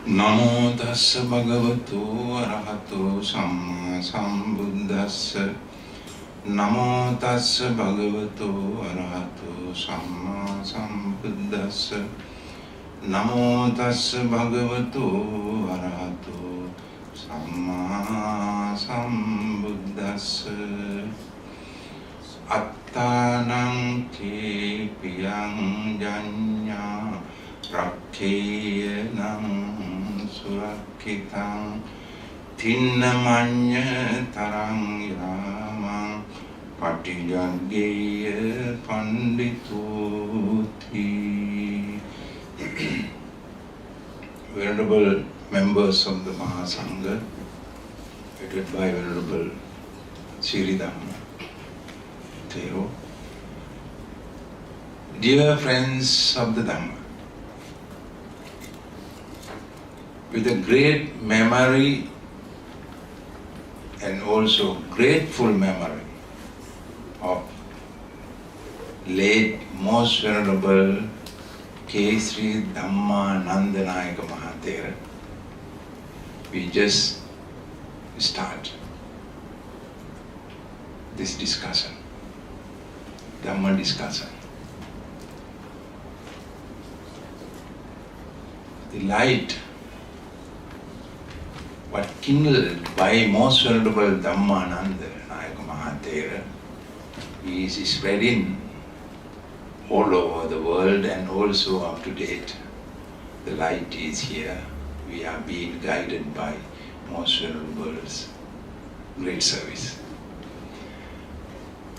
Namo tassa bhagavato arahato samma sambuddhassa. Namo tassa bhagavato arahato samma sambuddhassa. Namo tassa bhagavato arahato samma sambuddhassa. Attanam te piyang janya rakheyanam surakitang thinnamanya tarang yamang patijangeya pandituti. Venerable members of the Maha Sangha, headed by Venerable Sri Dhamma Thera, dear friends of the Dhamma, with a great memory and also grateful memory of late most venerable Sri Dhamma Dana Series, we just start this discussion, Dhamma discussion. The light what kindled by most venerable Dhammananda Nayaka Thera is spreading all over the world and also up to date. The light is here. We are being guided by most venerable's great service.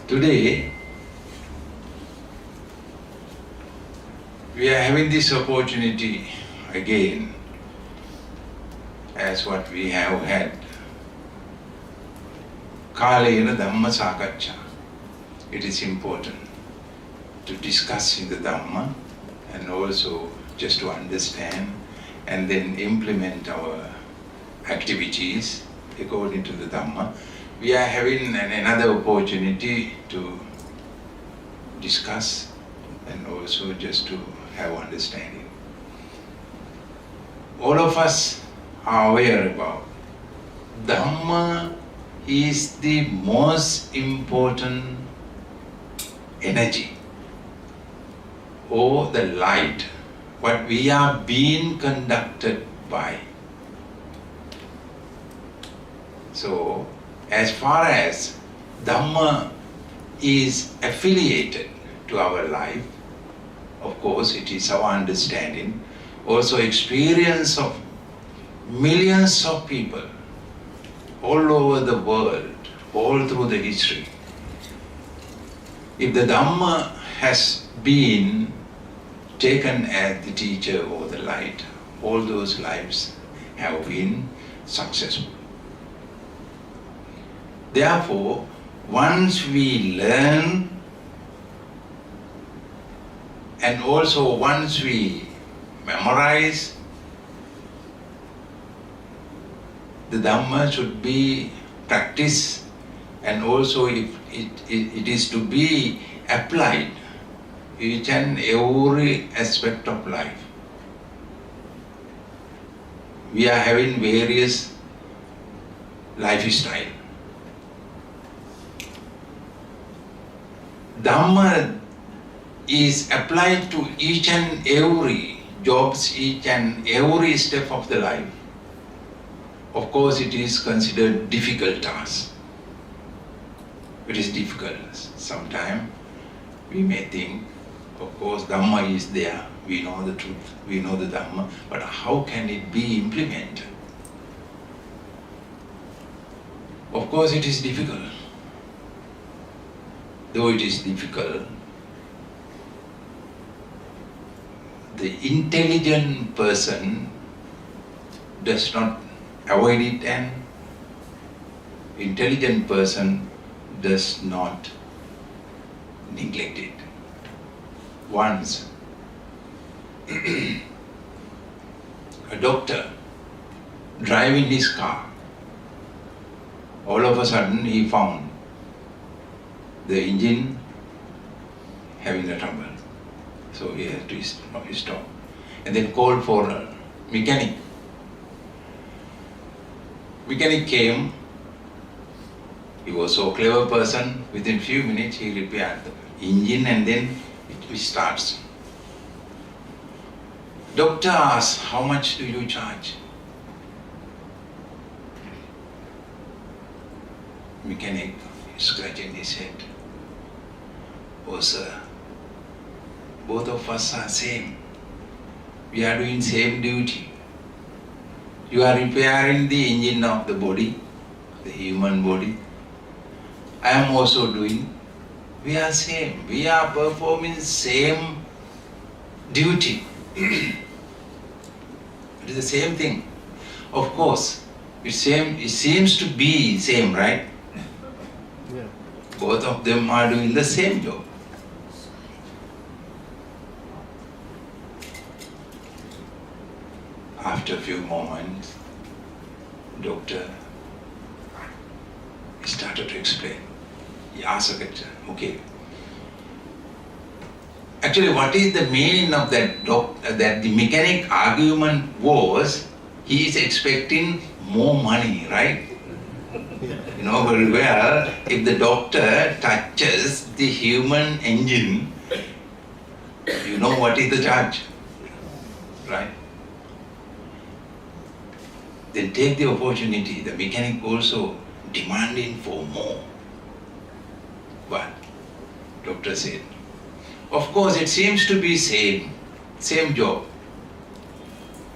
Today, we are having this opportunity again as what we have had. Kalena Dhamma Sakacha. It is important to discuss in the Dhamma and also just to understand and then implement our activities according to the Dhamma. We are having another opportunity to discuss and also just to have understanding. All of us are aware about Dhamma is the most important energy or the light what we are being conducted by. So as far as Dhamma is affiliated to our life, of course it is our understanding, also experience of millions of people all over the world, all through the history. If the Dhamma has been taken as the teacher or the light, all those lives have been successful. Therefore, once we learn and also once we memorize, the Dhamma should be practiced and also if it is to be applied each and every aspect of life. We are having various lifestyle. Dhamma is applied to each and every jobs, each and every step of the life. Of course, it is considered difficult task. It is difficult. Sometimes we may think, of course, Dhamma is there. We know the truth. We know the Dhamma. But how can it be implemented? Of course, it is difficult. Though it is difficult, the intelligent person does not avoid it and intelligent person does not neglect it. Once a doctor driving his car, all of a sudden he found the engine having a trouble. So he had to stop and then called for a mechanic. Mechanic came. He was so clever person. Within few minutes he repaired the engine and then it starts. Doctor asks, how much do you charge? Mechanic scratching his head. Oh sir, both of us are same. We are doing same duty. You are repairing the engine of the body, the human body. I am also doing. We are same. We are performing same duty. It is the same thing. Of course, it seems to be same, right? Yeah. Both of them are doing the same job. After a few moments, doctor started to explain. He asked a question, okay. Actually, what is the meaning of that that the mechanic argument was, he is expecting more money, right? You know very well, if the doctor touches the human engine, you know what is the charge, right? Then take the opportunity, the mechanic also demanding for more. But doctor said, of course it seems to be same job,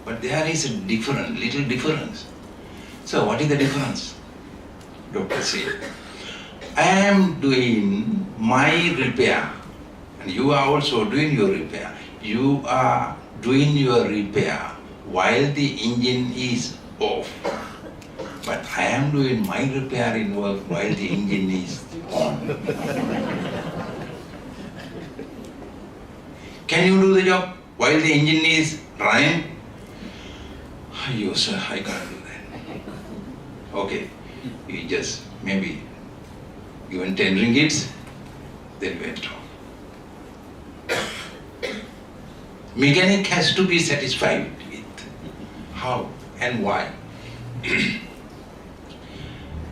but there is a little difference. So what is the difference? Doctor said, I am doing my repair and you are also doing your repair. You are doing your repair while the engine is off. But I am doing my repairing work while the engine is on. Can you do the job while the engine is running? Yes, sir, I can't do that. Okay, you just maybe given 10 ringgits, then went off. Mechanic has to be satisfied with how and why.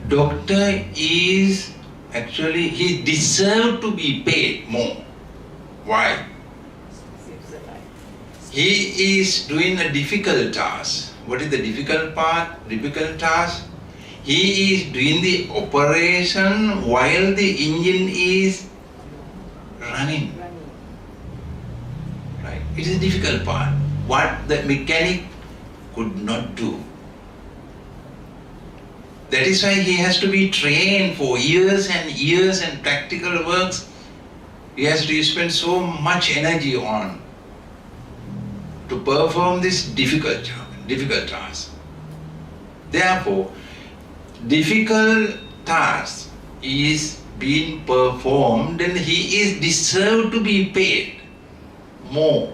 Doctor is actually, he deserves to be paid more. Why? He is doing a difficult task. What is the difficult part? Difficult task? He is doing the operation while the engine is running. Right? It is a difficult part. What the mechanic could not do. That is why he has to be trained for years and practical works. He has to spend so much energy on to perform this difficult task. Therefore, difficult task is being performed and he is deserved to be paid more,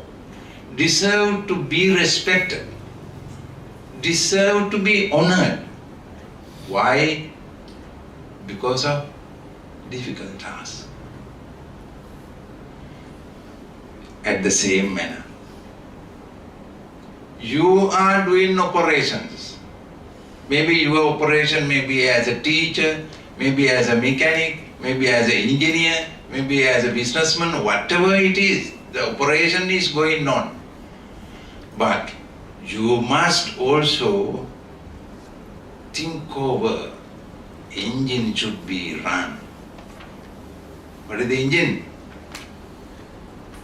deserved to be respected, deserved to be honored. Why? Because of difficult task. At the same manner, you are doing operations. Maybe your operation may be as a teacher, maybe as a mechanic, maybe as an engineer, maybe as a businessman, whatever it is, the operation is going on. But you must also think over, engine should be run. What is the engine?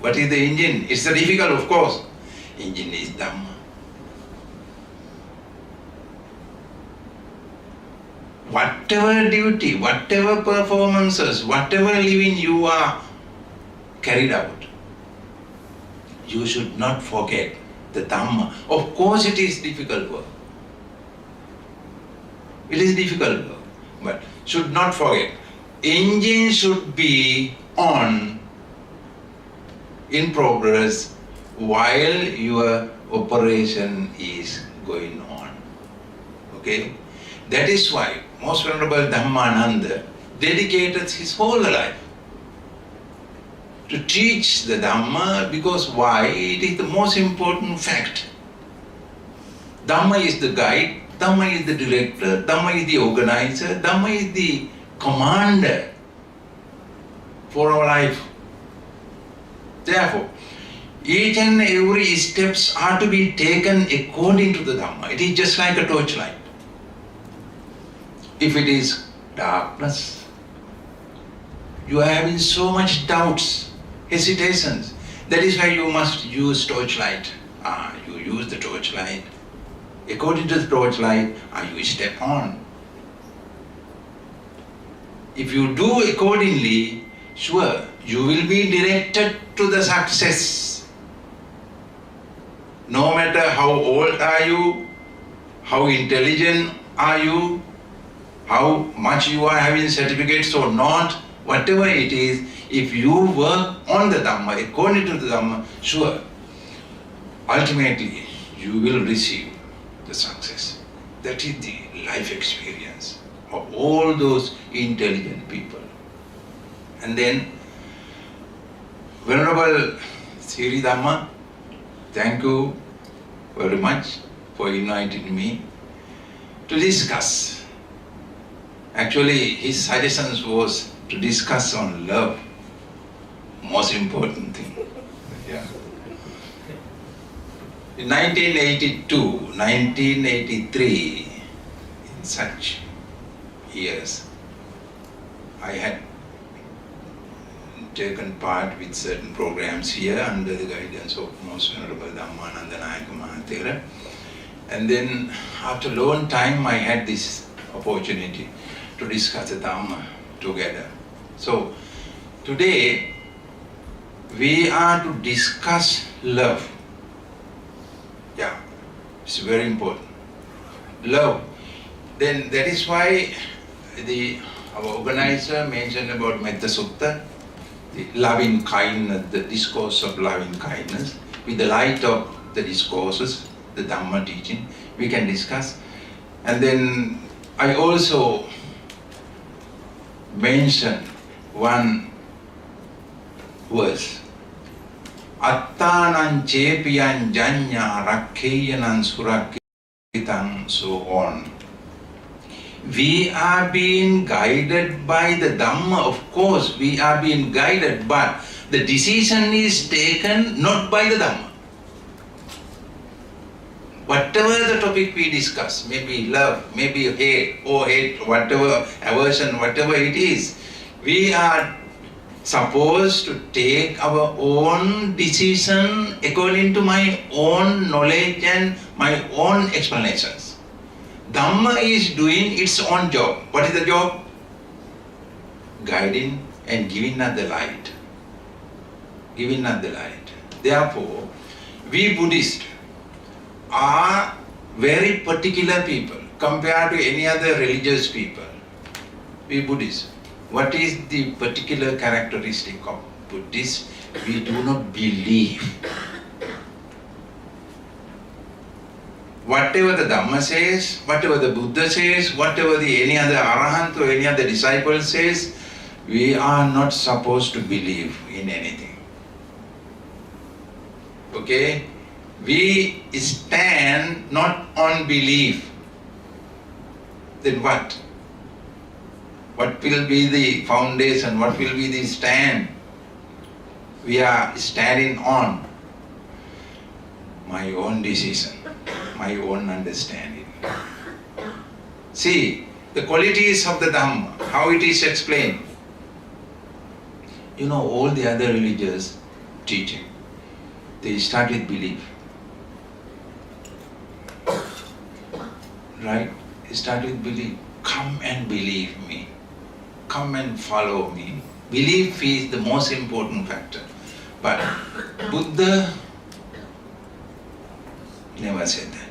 What is the engine? It's difficult, of course. Engine is Dhamma. Whatever duty, whatever performances, whatever living you are carried out, you should not forget the Dhamma. Of course it is difficult work. It is difficult work, but should not forget. Engine should be on, in progress, while your operation is going on. Okay? That is why Most Venerable Dhammananda dedicated his whole life to teach the Dhamma, because why? It is the most important fact. Dhamma is the guide, Dhamma is the director, Dhamma is the organizer, Dhamma is the commander for our life. Therefore, each and every steps are to be taken according to the Dhamma. It is just like a torchlight. If it is darkness, you are having so much doubts, hesitations. That is why you must use torchlight. You use the torchlight. According to the torchlight, you step on. If you do accordingly, sure, you will be directed to the success. No matter how old are you, how intelligent are you, how much you are having certificates or not, whatever it is, if you work on the Dhamma, according to the Dhamma, sure, ultimately you will receive the success. That is the life experience of all those intelligent people. And then, Venerable Sri Dhamma, thank you very much for inviting me to discuss. Actually, his suggestions was to discuss on love, most important thing. Yeah. In 1982, 1983, in such years, I had taken part with certain programs here under the guidance of Most Venerable Dhamma Dana Maha Thera. And then after a long time I had this opportunity to discuss the Dhamma together. So today we are to discuss love. Yeah, it's very important. Love. Then that is why our organizer mentioned about Metta Sutta, the loving kindness, the discourse of loving kindness. With the light of the discourses, the Dhamma teaching, we can discuss. And then I also mentioned one verse. Attanan chepiyan janya rakheyanan surakitan, so on. We are being guided by the Dhamma, of course, we are being guided, but the decision is taken not by the Dhamma. Whatever the topic we discuss, maybe love, maybe hate, whatever, aversion, whatever it is, we are supposed to take our own decision according to my own knowledge and my own explanations. Dhamma is doing its own job. What is the job? Guiding and giving us the light. Giving us the light. Therefore, we Buddhists are very particular people compared to any other religious people. We Buddhists. What is the particular characteristic of Buddhists? We do not believe. Whatever the Dhamma says, whatever the Buddha says, whatever any other Arahant or any other disciple says, we are not supposed to believe in anything. Okay? We stand not on belief. Then what? What will be the foundation? What will be the stand? We are standing on my own decision, my own understanding. See, the qualities of the Dhamma, how it is explained. You know, all the other religious teaching, they start with belief. Right? They start with belief. Come and believe me. Come and follow me. Belief is the most important factor. But Buddha never said that.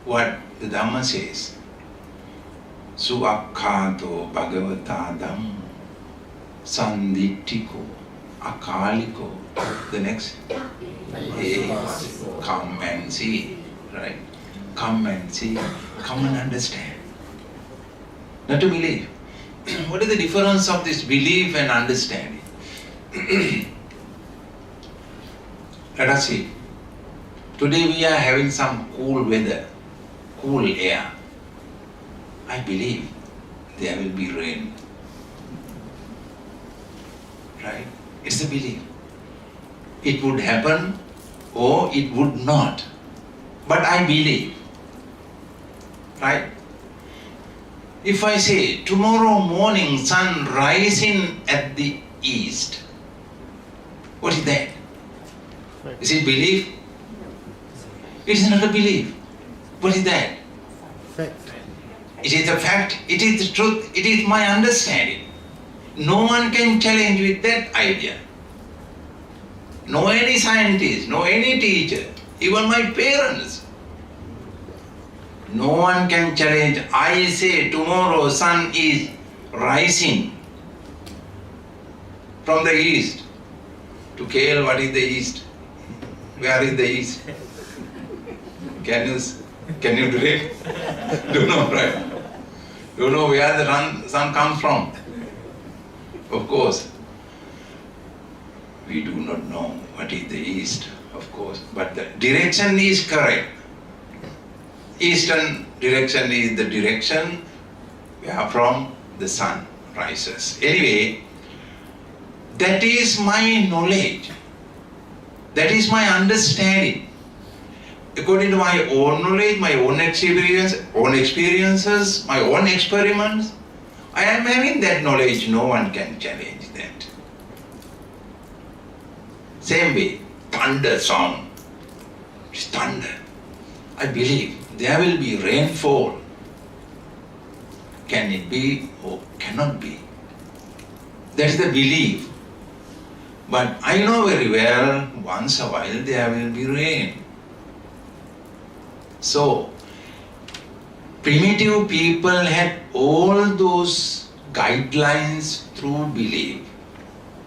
What the Dhamma says, Suakhato Bhagavata Dhamma Sanditthiko Akaliko. The next is come and see. Right? Come and see. Come and understand. Not to believe. What is the difference of this belief and understanding? Let us see. Today we are having some cool weather, cool air. I believe there will be rain. Right? It's a belief. It would happen or it would not. But I believe. Right? If I say tomorrow morning sun rising at the east, what is that? Is it belief? It is not a belief. What is that? Fact. It is a fact, it is the truth, it is my understanding. No one can challenge with that idea. No any scientist, no any teacher, even my parents. No one can challenge. I say tomorrow sun is rising from the east. To KL, what is the east? Where is the east? Can you do it? Don't know, right? Don't know where the sun comes from. Of course, we do not know what is the east, of course, but the direction is correct. Eastern direction is the direction where from the sun rises. Anyway, that is my knowledge. That is my understanding. According to my own knowledge, my own experiences, my own experiments, I am having that knowledge. No one can challenge that. Same way, thunder sound. It's thunder. I believe there will be rainfall. Can it be or cannot be? That is the belief. But I know very well, once a while there will be rain. So, primitive people had all those guidelines through belief.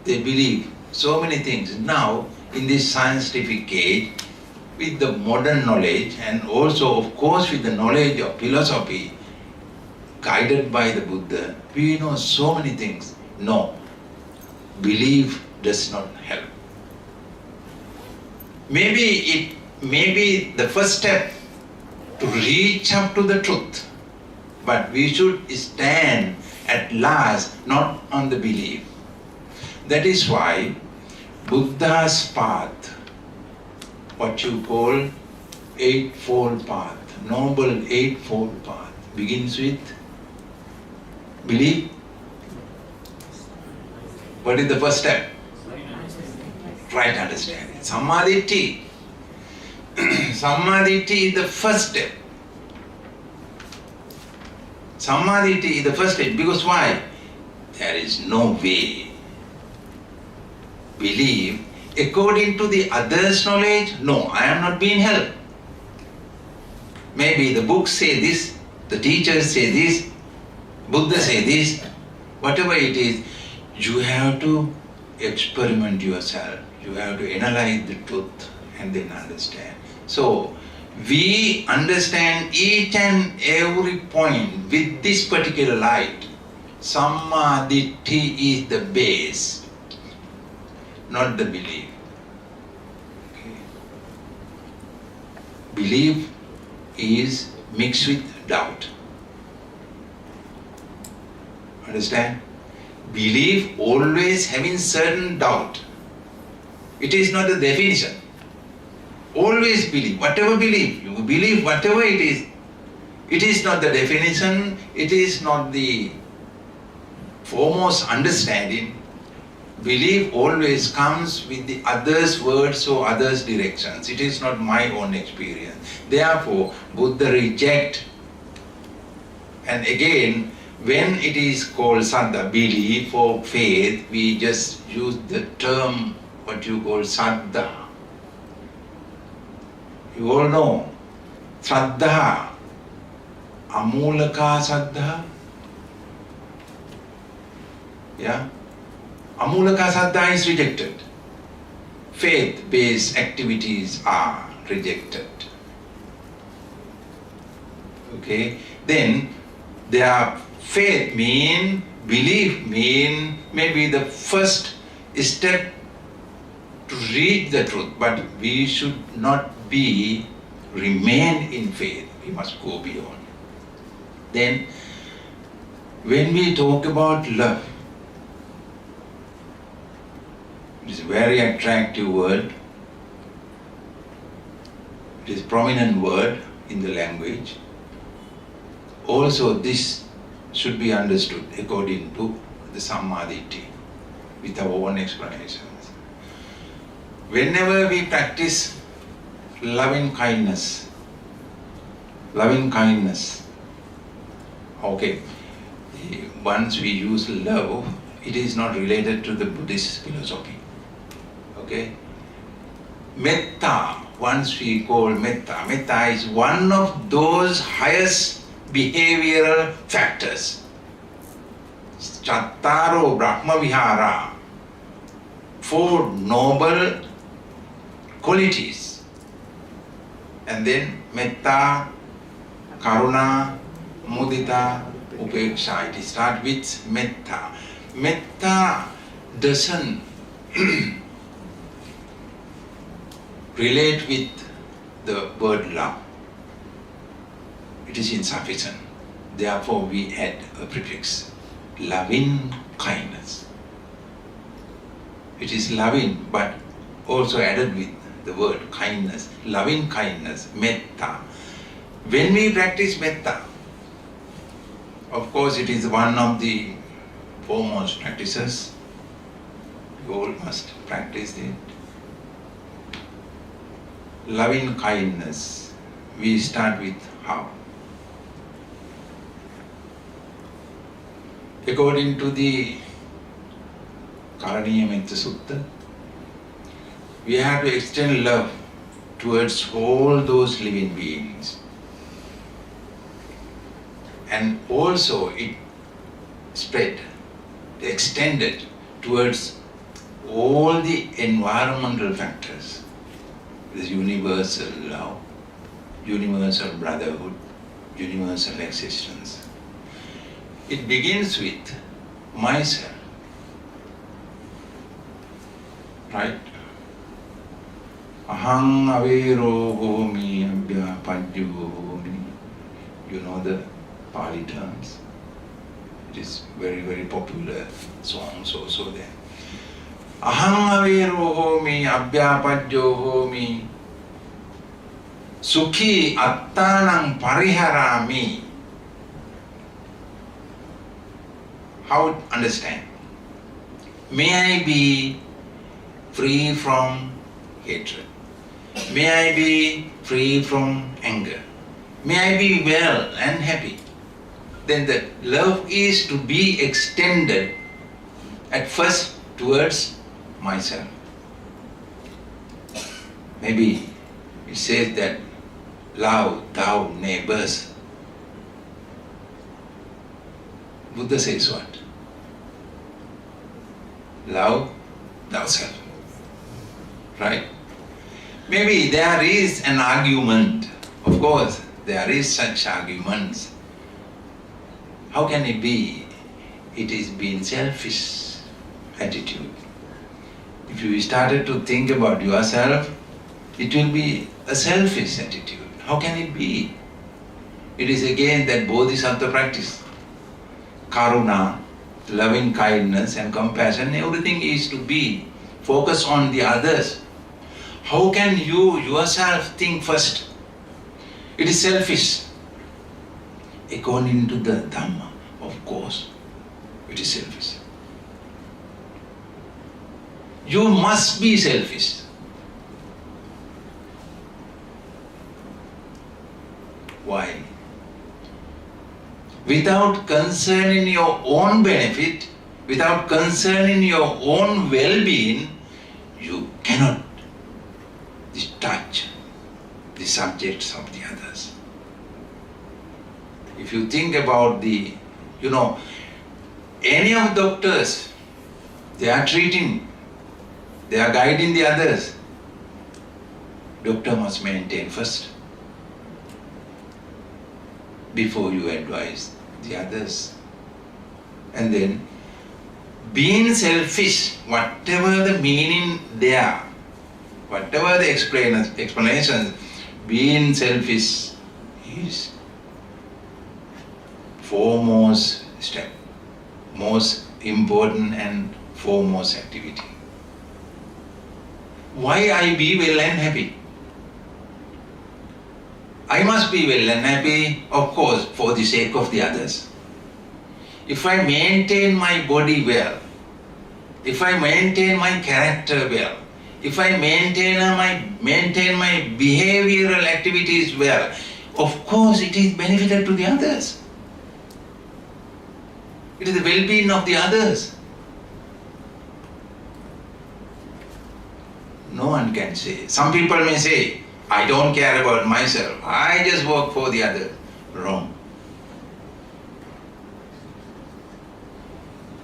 They believe so many things. Now, in this scientific age, with the modern knowledge and also, of course, with the knowledge of philosophy, guided by the Buddha, we know so many things. No, belief does not help. Maybe the first step to reach up to the truth, but we should stand at last not on the belief. That is why Buddha's path, what you call Eightfold Path, Noble Eightfold Path, begins with belief. What is the first step? Right understanding. Sammaditthi. Sammaditthi is the first step. Sammaditthi is the first step. Because why? There is no way. Believe according to the other's knowledge, no, I am not being helped. Maybe the books say this, the teachers say this, Buddha say this, whatever it is, you have to experiment yourself. You have to analyze the truth and then understand. So, we understand each and every point with this particular light. Sammaditthi is the base, not the belief. Okay. Belief is mixed with doubt. Understand? Belief always having certain doubt. It is not the definition. Always believe, whatever believe, you believe whatever it is not the definition, it is not the foremost understanding. Belief always comes with the other's words or other's directions. It is not my own experience. Therefore, Buddha reject. And again, when it is called saddha, belief or faith, we just use the term what you call saddha. You all know, saddha, amulaka saddha. Yeah? Amulaka saddha is rejected. Faith-based activities are rejected. Okay? Then, their faith mean, belief mean, maybe the first step to reach the truth, but we should not remain in faith. We must go beyond. Then, when we talk about love, it is a very attractive word. It is a prominent word in the language. Also, this should be understood according to the Sammaditthi, with our own explanations. Whenever we practice loving kindness, okay, once we use love, it is not related to the Buddhist philosophy. Okay? Metta, once we call Metta. Metta is one of those highest behavioral factors. Chattaro Brahma Vihara, 4 noble qualities. And then Metta, Karuna, Mudita, Upeksha. It starts with Metta. Metta doesn't relate with the word love. It is insufficient. Therefore, we add a prefix, loving kindness. It is loving, but also added with the word kindness, loving kindness, metta. When we practice metta, of course it is one of the foremost practices. We all must practice it. Loving kindness, we start with how? According to the Karaniya Metta Sutta, we have to extend love towards all those living beings. And also it spread, extended towards all the environmental factors. This universal love, universal brotherhood, universal existence. It begins with myself, right? Aham avero homi abhyapadyo homi. You know the Pali terms. It is very, very popular songs also there. Aham avero homi abhyapadyo homi. Sukhi attanam pariharami. How to understand? May I be free from hatred. May I be free from anger. May I be well and happy. Then the love is to be extended at first towards myself. Maybe it says that love thou neighbors. Buddha says what? Love thyself. Right? Maybe there is an argument. Of course, there is such arguments. How can it be? It is being selfish attitude. If you started to think about yourself, it will be a selfish attitude. How can it be? It is again that bodhisattva practice. Karuna, loving kindness and compassion, everything is to be focused on the others. How can you yourself think first? It is selfish. According to the Dhamma, of course, it is selfish. You must be selfish. Why? Without concerning your own benefit, without concerning your own well-being, you cannot touch the subjects of the others. If you think about any of the doctors, they are treating, they are guiding the others. Doctor must maintain first before you advise the others. And then being selfish, whatever the meaning there, Whatever the explanations, being selfish is foremost step, most important and foremost activity. Why I be well and happy? I must be well and happy, of course, for the sake of the others. If I maintain my body well, if I maintain my character well, if I maintain my behavioral activities well, of course it is beneficial to the others. It is the well-being of the others. No one can say. Some people may say, I don't care about myself, I just work for the others. Wrong.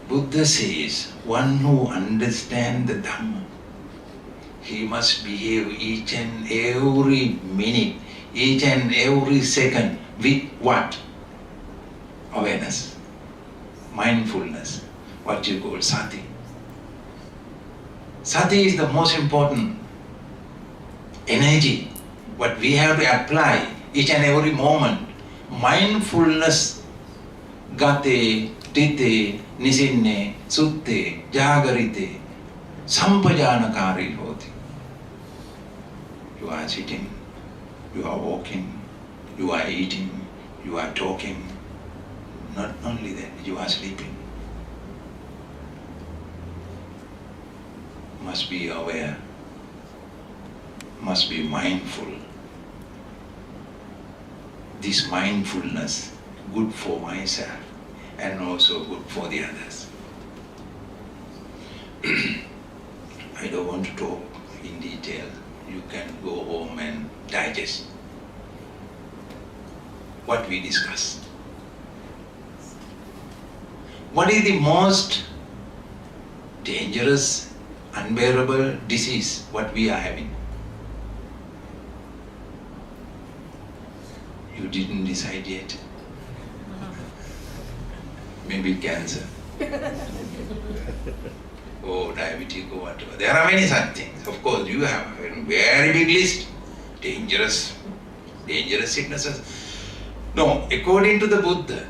Buddha says, one who understands the Dhamma, he must behave each and every minute, each and every second with what? Awareness, mindfulness, what you call sati. Sati is the most important energy, what we have to apply each and every moment. Mindfulness, gate, tite, nisinne, sutte, jagarite, sampajanakari hoti. You are sitting, you are walking, you are eating, you are talking. Not only that, you are sleeping. Must be aware, must be mindful. This mindfulness, good for myself and also good for the others. I don't want to talk in detail. You can go home and digest what we discussed. What is the most dangerous, unbearable disease what we are having? You didn't decide yet. Maybe cancer. Or diabetes or whatever. There are many such things. Of course, you have a very big list. Dangerous sicknesses. No, according to the Buddha,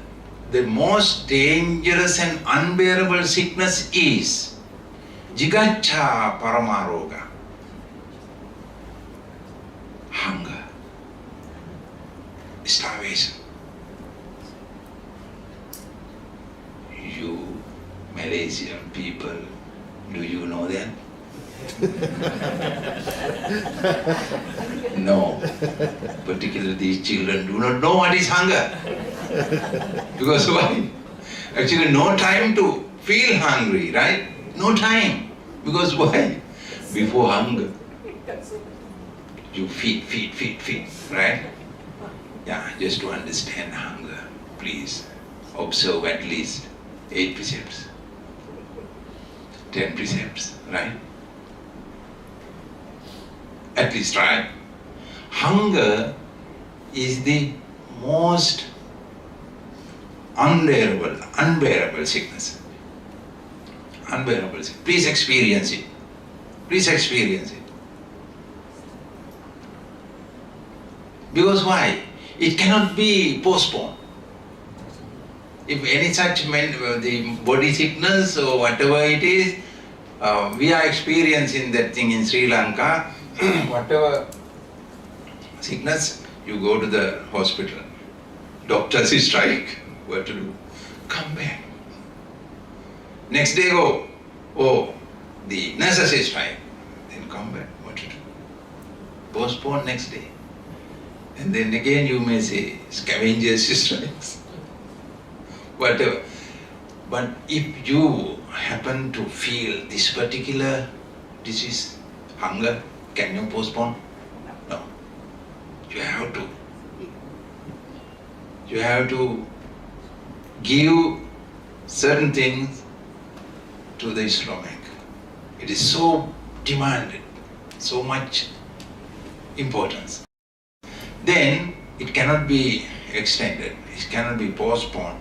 the most dangerous and unbearable sickness is Jigacha Paramaroga. Hunger. Starvation. You Malaysian people, do you know that? No. Particularly these children do not know what is hunger. Because why? Actually no time to feel hungry, right? No time. Because why? Before hunger, you feed, right? Yeah, just to understand hunger, please observe at least 8 precepts, 10 precepts, right? At least try. Hunger is the most unbearable sickness. Unbearable sickness. Please experience it. Please experience it. Because why? It cannot be postponed. If any such the body sickness or whatever it is, we are experiencing that thing in Sri Lanka. Whatever sickness, you go to the hospital. Doctors strike. What to do? Come back. Next day go. Oh, the nurses strike. Then come back. What to do? Postpone next day. And then again you may say, scavengers strikes. Whatever. But if you happen to feel this particular disease, hunger, can you postpone? No. You have to. You have to give certain things to the stomach. It is so demanded, so much importance. Then it cannot be extended, it cannot be postponed.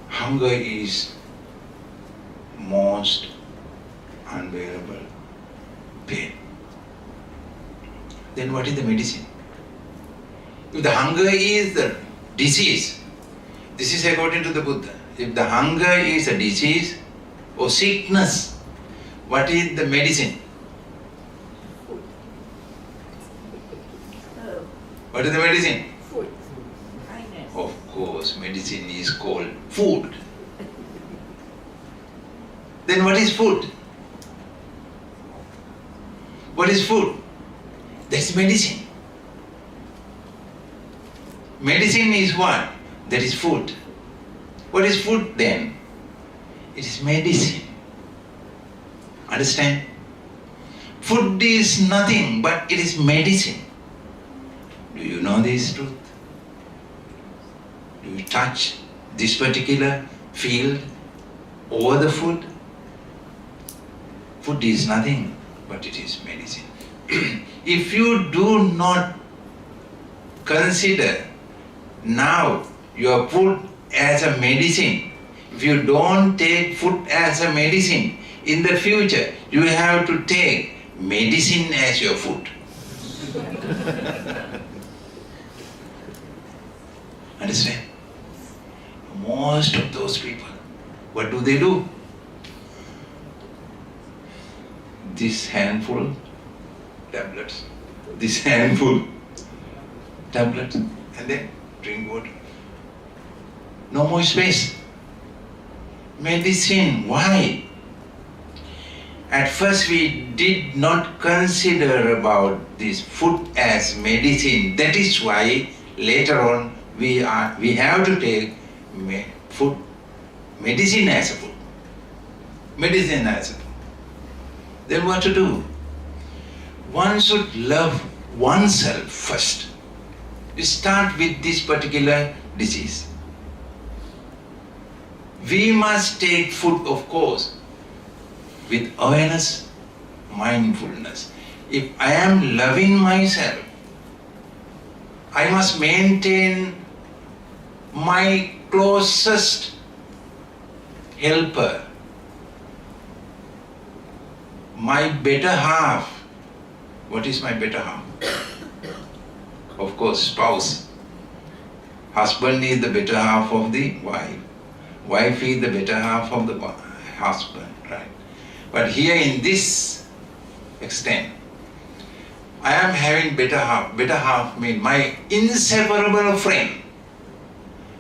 Hunger is most unbearable pain. then what is the medicine? If the hunger is the disease, this is according to the Buddha. If the hunger is a disease or sickness, what is the medicine? What is the medicine? Food. Of course, medicine is called food. Then what is food? What is food? That's medicine. Medicine is what? That is food. What is food then? It is medicine. Understand? Food is nothing but it is medicine. Do you know this truth? Do you touch this particular field over the food? Food is nothing but it is medicine. If you do not consider now your food as a medicine, if you don't take food as a medicine, in the future you have to take medicine as your food. Understand? Most of those people, what do? This handful tablets, this handful tablets, and then drink water. No more space. Medicine, why? At first we did not consider about this food as medicine. That is why later on we have to take food, medicine as a food. Medicine as a food. Then what to do? One should love oneself first. You start with this particular disease. We must take food, of course, with awareness, mindfulness. If I am loving myself, I must maintain my closest helper, my better half. What is my better half? Of course, spouse. Husband is the better half of the wife. Wife is the better half of the husband, right? But here in this extent, I am having better half. Better half means my inseparable friend,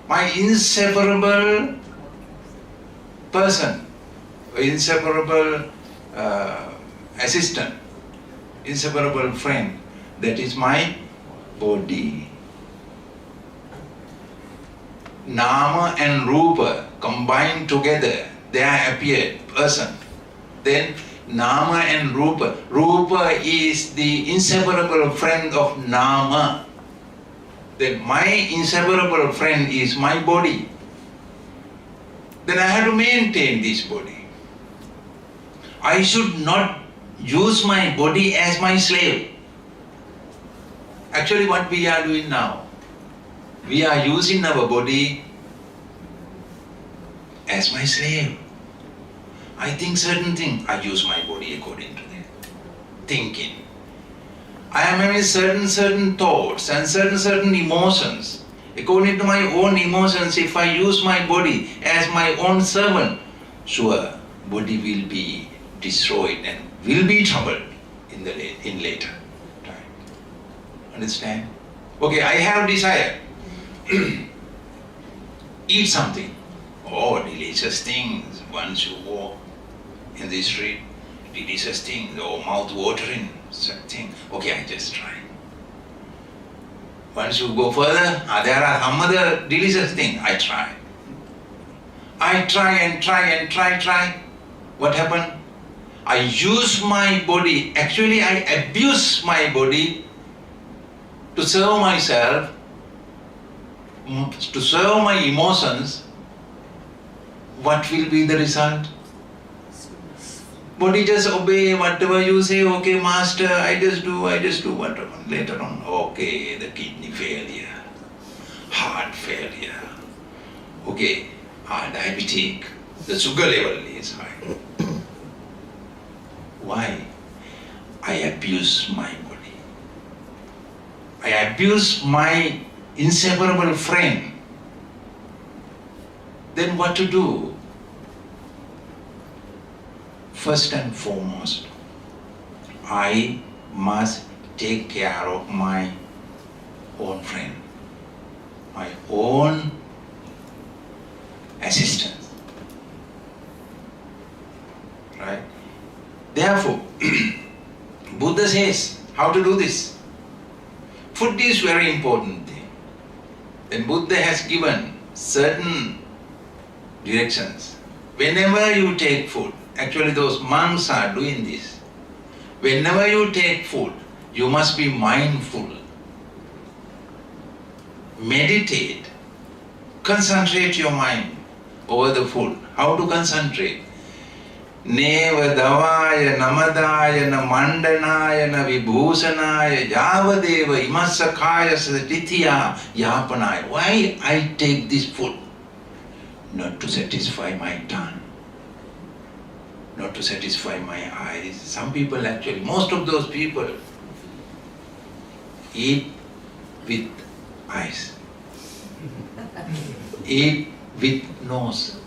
my inseparable person, inseparable assistant, inseparable friend. That is my body. Nama and Rupa combined together, there appeared person. Then Nama and Rupa. Rupa is the inseparable friend of Nama. Then my inseparable friend is my body. Then I have to maintain this body. I should not use my body as my slave. Actually, what we are doing now, we are using our body as my slave. I think certain thing, I use my body according to that thinking. I am having certain thoughts and certain emotions. According to my own emotions, if I use my body as my own servant, sure, body will be destroyed and will be troubled in later time. Understand? Okay, I have desire. Eat something. Oh, delicious things. Once you walk in the street, delicious things. Oh, mouth-watering thing. Okay, I just try. Once you go further, there are some other delicious thing. I try. I try. What happened? I use my body. Actually, I abuse my body to serve myself, to serve my emotions. What will be the result? Body just obey whatever you say. Okay, master, I just do whatever. Later on, okay, the kidney failure, heart failure, okay, diabetic, the sugar level is high. Why? I abuse my body. I abuse my inseparable friend, then what to do? First and foremost, I must take care of my own friend, my own assistance. Right? Therefore, Buddha says how to do this. Food is very important thing. Then Buddha has given certain directions. Whenever you take food, actually those monks are doing this. Whenever you take food, you must be mindful. Meditate. Concentrate your mind over the food. How to concentrate? Neva davaya namadaya na mandanaya na vibhusanaya yavadeva imasakaya satitya yapanaya. Why I take this food? Not to satisfy my tongue, not to satisfy my eyes. Some people actually, most of those people eat with eyes, eat with nose,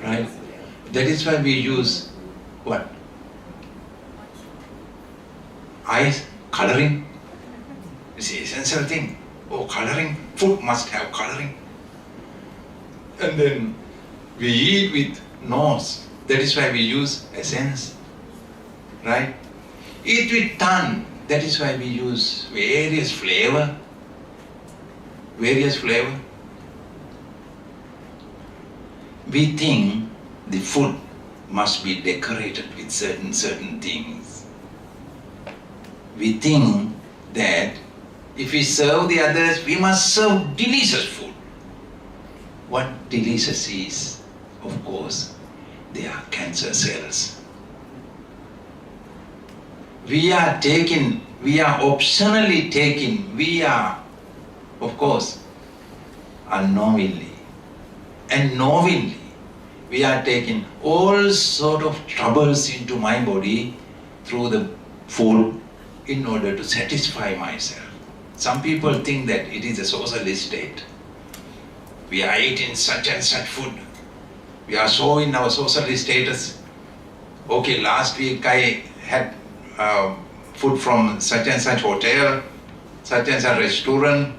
right? That is why we use what? Eyes, coloring. It's an essential thing. Oh, coloring. Food must have coloring. And then we eat with nose. That is why we use essence. Right? Eat with tongue. That is why we use various flavor. Various flavor. We think the food must be decorated with certain things. We think that if we serve the others, we must serve delicious food. What delicious is, of course, they are cancer cells. We are optionally taking, of course, unknowingly and knowingly, we are taking all sort of troubles into my body through the food in order to satisfy myself. Some people think that it is a socialist state. We are eating such and such food. We are so in our socialist status. Okay, last week I had food from such and such hotel, such and such restaurant.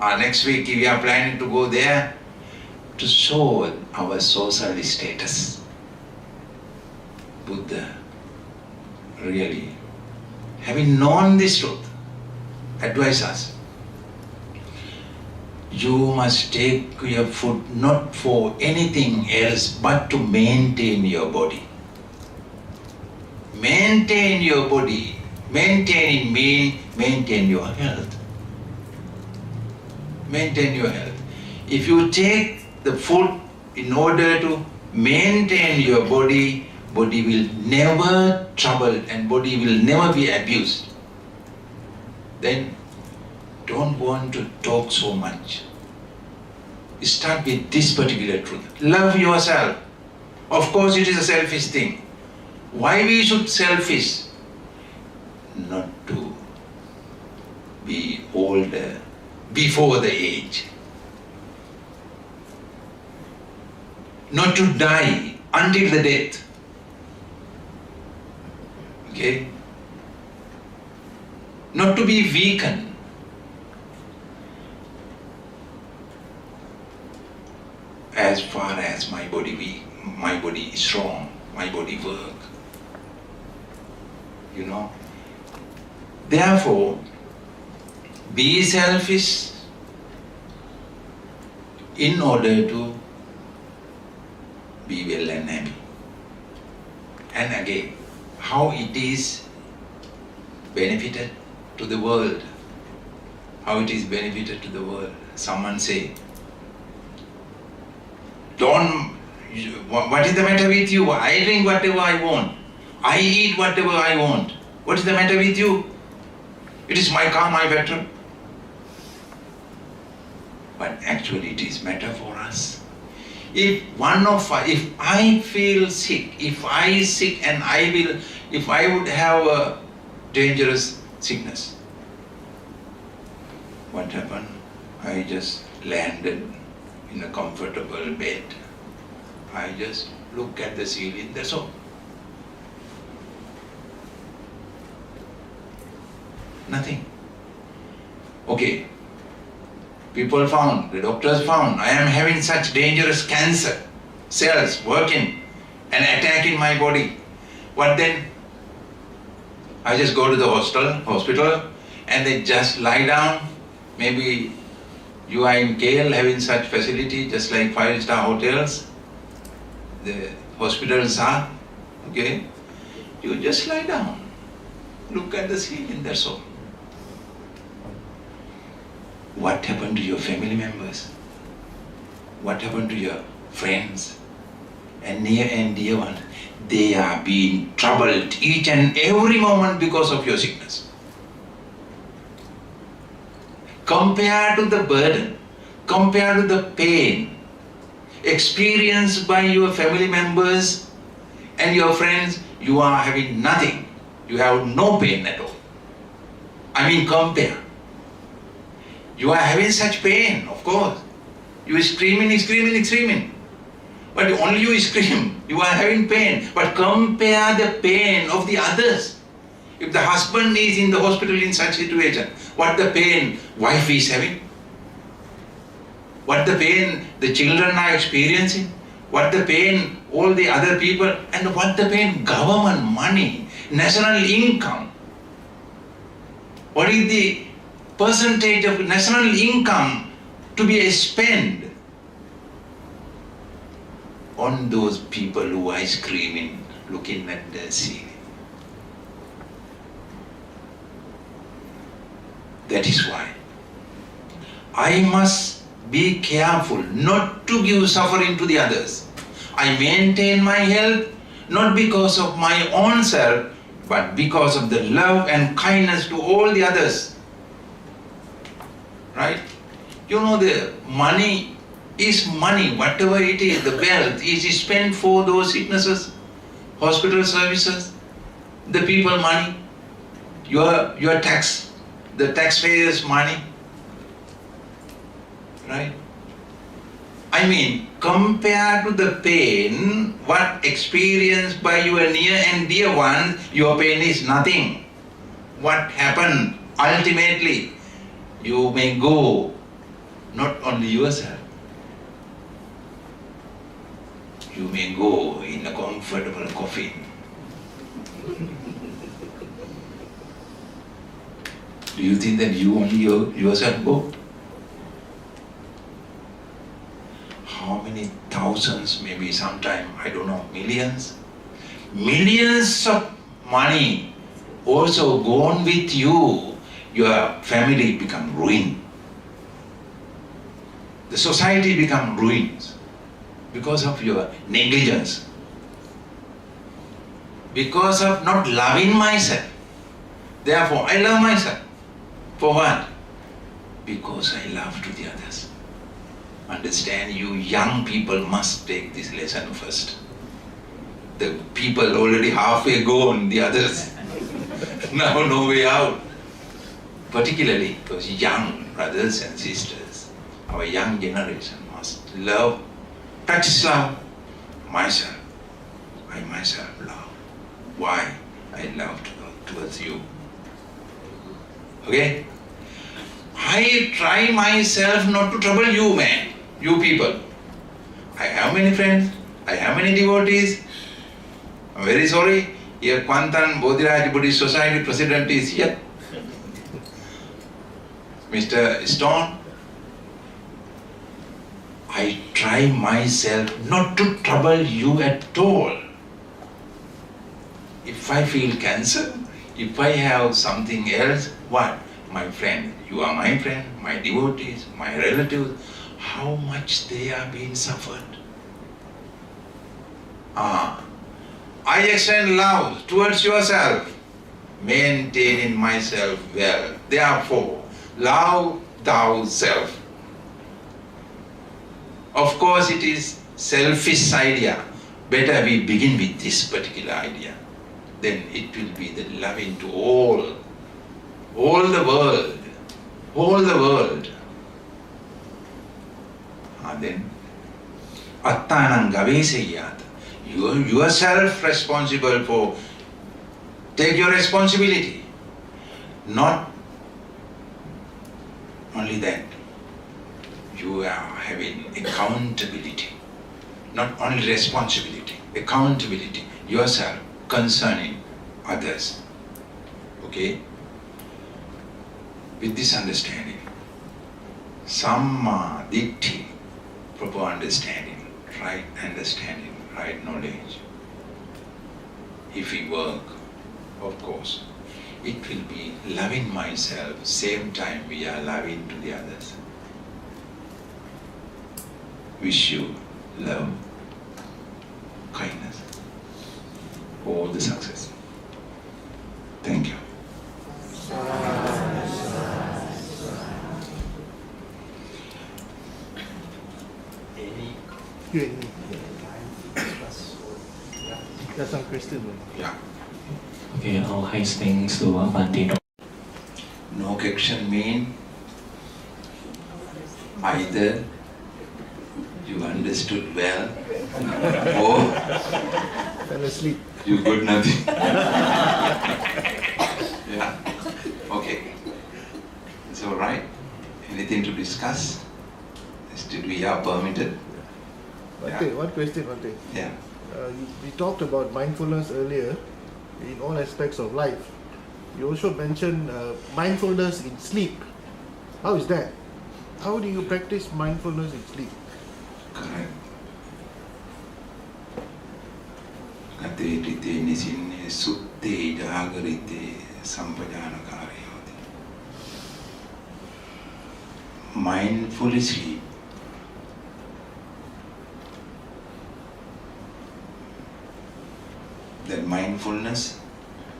Next week we are planning to go there to show our social status. Buddha really, having known this truth, advise us. You must take your food not for anything else but to maintain your body. Maintain your body. Maintaining means maintain your health. Maintain your health. If you take the food in order to maintain your body, body will never trouble and body will never be abused. Then don't want to talk so much. Start with this particular truth. Love yourself. Of course it is a selfish thing. Why we should selfish? Not to be older before the age. Not to die until the death. Okay? Not to be weakened. As far as my body is strong, my body work. You know? Therefore, be selfish in order to be well and happy. And again, how it is benefited to the world. How it is benefited to the world. Someone say, what is the matter with you? I drink whatever I want. I eat whatever I want. What is the matter with you? It is my car, my petrol. But actually it is matter for us. If I feel sick, if I would have a dangerous sickness, What happened? I just landed in a comfortable bed. I just look at the ceiling, that's all. Nothing. Okay. People found, the doctors found, I am having such dangerous cancer cells working and attacking my body. What then? I just go to the hospital and they just lie down. Maybe you are in KL having such facility just like 5-star hotels. The hospitals are, okay? You just lie down. Look at the ceiling, that's all. What happened to your family members? What happened to your friends and near and dear ones? They are being troubled each and every moment because of your sickness. Compared to the burden, compared to the pain experienced by your family members and your friends, you are having nothing. You have no pain at all. I mean, compare. You are having such pain, of course. You are screaming. But only you scream. You are having pain. But compare the pain of the others. If the husband is in the hospital in such situation, what the pain wife is having? What the pain the children are experiencing? What the pain all the other people? And what the pain government, money, national income? What is the percentage of national income to be spent on those people who are screaming, looking at the ceiling? That is why I must be careful not to give suffering to the others. I maintain my health not because of my own self, but because of the love and kindness to all the others. Right? You know, the money is money, whatever it is, the wealth is spent for those sicknesses, hospital services, the people money, your tax, the taxpayers' money. Right? I mean, compared to the pain, what experienced by your near and dear ones, your pain is nothing. What happened ultimately? You may go, not only yourself, you may go in a comfortable coffin. Do you think that you only yourself go? How many thousands, maybe sometime, I don't know, millions of money also gone with you. Your family become ruined. The society become ruins because of your negligence, because of not loving myself. Therefore, I love myself. For what? Because I love to the others. Understand, you young people must take this lesson first. The people already halfway gone, the others now no way out. Particularly those young brothers and sisters, our young generation must love, practice love. Myself, I myself love. Why? I love towards you. Okay? I try myself not to trouble you, man, you people. I have many friends, I have many devotees. I'm very sorry, here Kwantan Bodhiraj Buddhist Society President is here. Mr. Stone. I try myself not to trouble you at all. If I feel cancer, if I have something else, what? My friend, you are my friend, my devotees, my relatives, how much they are being suffered. I extend love towards yourself, maintaining myself well. Therefore, love thyself. Of course, it is selfish idea. Better we begin with this particular idea. Then it will be the loving to all the world. all the world. Then attanam gaveseyat. You are yourself responsible for, take your responsibility. Not only that, you are having accountability. Not only responsibility, accountability, yourself concerning others. Okay? With this understanding, Samma Ditti, proper understanding, right understanding, right knowledge. If we work, of course, it will be loving myself, same time we are loving to the others. Wish you love, kindness, all the success. Thank you. There's some question. Yeah. Okay, all highest thanks to Bhante. No question mean either you understood well or Fell asleep. you got nothing. Yeah. Okay. It's all right. Anything to discuss? Still we are permitted. Bhante, Yeah. one question, Bhante. Yeah. We talked about mindfulness earlier in all aspects of life. You also mentioned mindfulness in sleep. How is that? How do you practice mindfulness in sleep? Correct. Gate rite nisinne sutte jagarite sampajanakari hoti. Mindfully sleep. That mindfulness,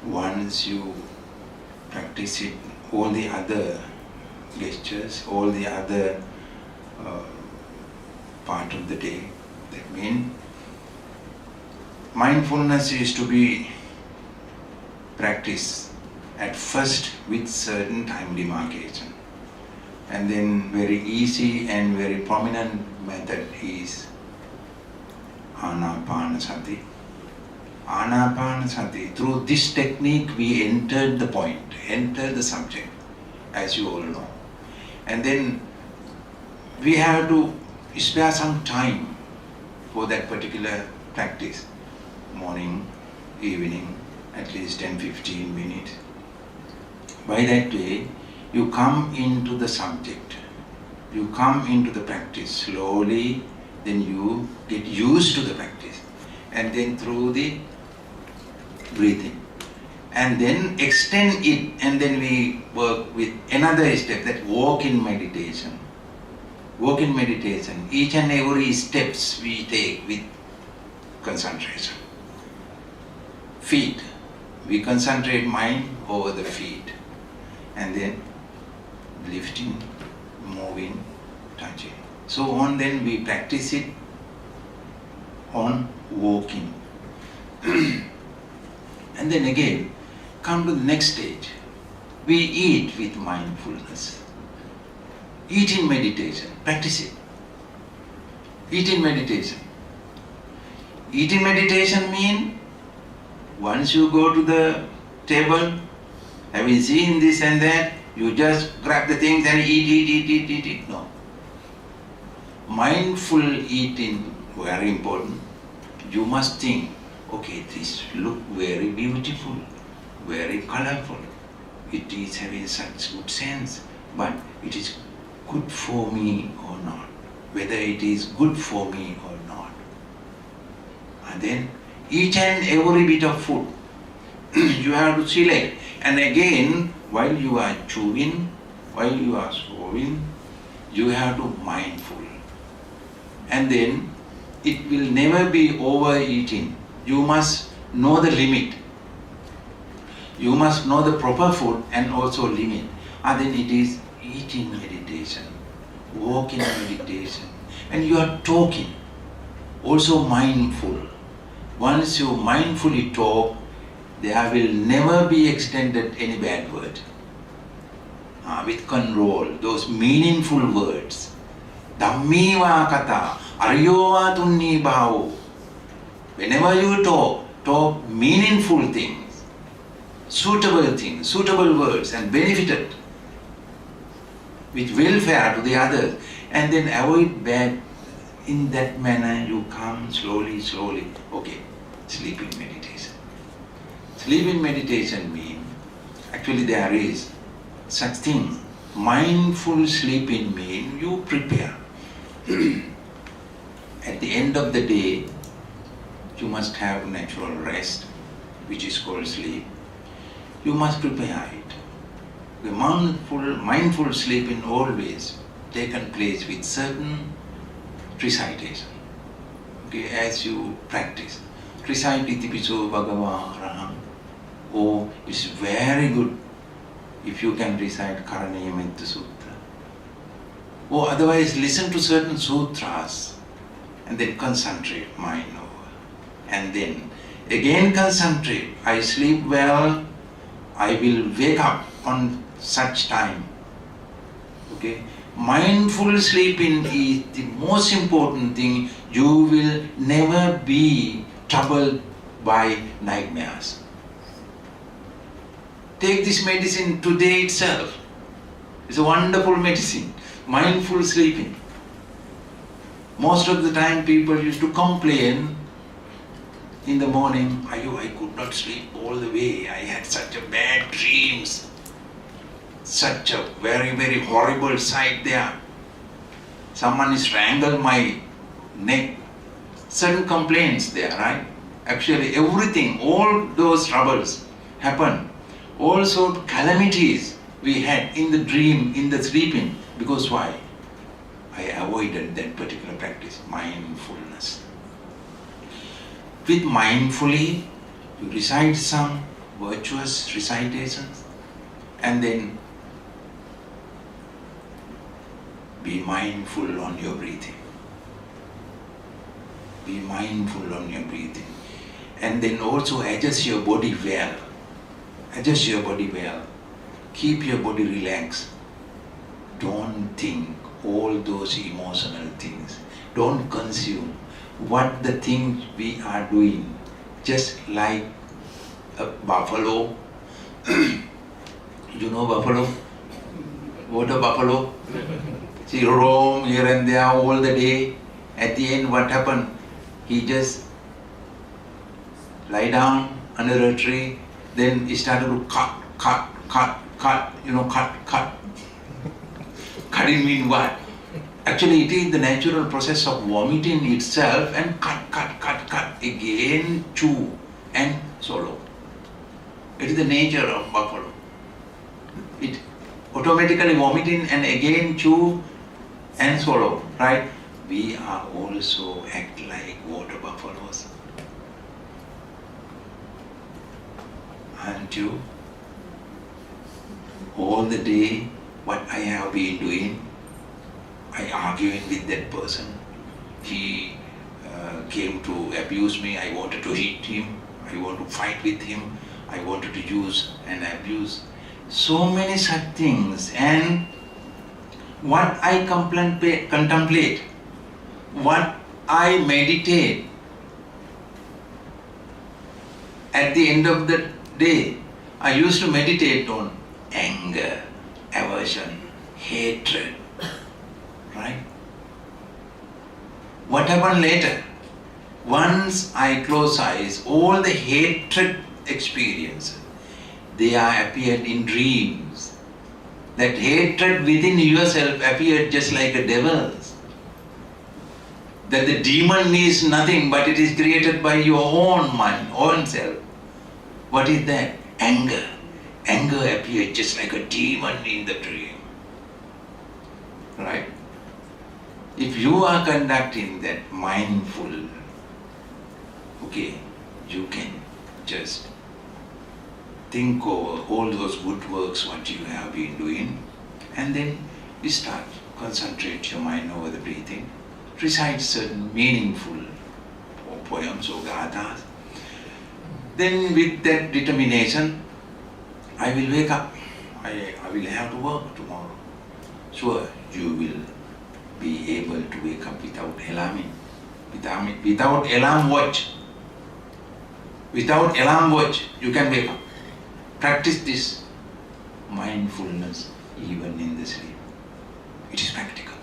once you practice it, all the other gestures, all the other part of the day, that means mindfulness is to be practiced at first with certain time demarcation, and then very easy and very prominent method is Anapanasati. Anapanasati, through this technique we entered the point, entered the subject, as you all know. And then we have to spare some time for that particular practice. Morning, evening, at least 10-15 minutes. By that way, you come into the subject, you come into the practice slowly, then you get used to the practice. And then through the breathing. And then extend it, and then we work with another step, that walk in meditation. Walk in meditation. Each and every steps we take with concentration. Feet. We concentrate mind over the feet. And then lifting, moving, touching. So on, then we practice it on walking. And then again, come to the next stage. We eat with mindfulness. Eat in meditation. Practice it. Eat in meditation. Eat in meditation means once you go to the table, having seen this and that, you just grab the things and eat. No. Mindful eating, very important. You must think, okay, this look very beautiful, very colorful. It is having such good sense, but it is good for me or not. Whether it is good for me or not. And then each and every bit of food you have to select. And again, while you are chewing, while you are swallowing, you have to mindful. And then it will never be overeating. You must know the limit. You must know the proper food and also limit. And then it is eating meditation, walking meditation, and you are talking, also mindful. Once you mindfully talk, there will never be extended any bad word. with control, those meaningful words. Dhammiva kata, aryova tunni bhavo. Whenever you talk meaningful things, suitable words and benefited with welfare to the others, and then avoid bad. In that manner you come slowly. Okay, sleeping meditation. Sleeping meditation means, actually there is such thing. Mindful sleeping means you prepare. At the end of the day, you must have natural rest, which is called sleep. You must prepare it. The mindful sleeping always taken place with certain recitation. Okay, as you practice. Recite Itipiso Bhagava Araham. Oh, it's very good if you can recite Karaniya Metta Sutra. Or otherwise listen to certain sutras and then concentrate mind over. And then again concentrate. I sleep well, I will wake up on such time. Okay? Mindful sleeping is the most important thing. You will never be troubled by nightmares. Take this medicine today itself. It's a wonderful medicine. Mindful sleeping. Most of the time people used to complain in the morning, I could not sleep all the way. I had such a bad dreams. Such a very horrible sight there. Someone strangled my neck. Certain complaints there, right? Actually everything, all those troubles happened. Also calamities we had in the dream, in the sleeping. Because why? I avoided that particular practice, mindfulness. With mindfully, you recite some virtuous recitations and then be mindful on your breathing. Be mindful on your breathing. And then also adjust your body well. Adjust your body well. Keep your body relaxed. Don't think all those emotional things. Don't consume what the things we are doing. Just like a buffalo. You know buffalo? What a buffalo? He roam here and there all the day. At the end, what happened? He just lie down under a tree. Then he started to cut. You know, cut. Cutting means what? Actually, it is the natural process of vomiting itself and cut. Again, chew and swallow. It is the nature of buffalo. It automatically vomiting and again chew and swallow, right? We are also act like water buffaloes. Aren't you? All the day, what I have been doing, I arguing with that person. He came to abuse me, I wanted to hit him, I want to fight with him, I wanted to use and abuse. So many such things. And what I contemplate, what I meditate, at the end of the day, I used to meditate on anger, aversion, hatred, right? What happened later? Once I close eyes, all the hatred experiences, they are appeared in dreams. That hatred within yourself appeared just like a devil's. That the demon is nothing but it is created by your own mind, own self. What is that? Anger. Anger appeared just like a demon in the dream. Right? If you are conducting that mindful, okay, you can just think over all those good works what you have been doing, and then you start concentrate your mind over the breathing, recite certain meaningful poems or gathas. Then with that determination, I will wake up. I will have to work tomorrow. Sure, you will be able to wake up without alarming. Without alarm watch. Without alarm watch, you can wake up. Practice this mindfulness even in the sleep. It is practical.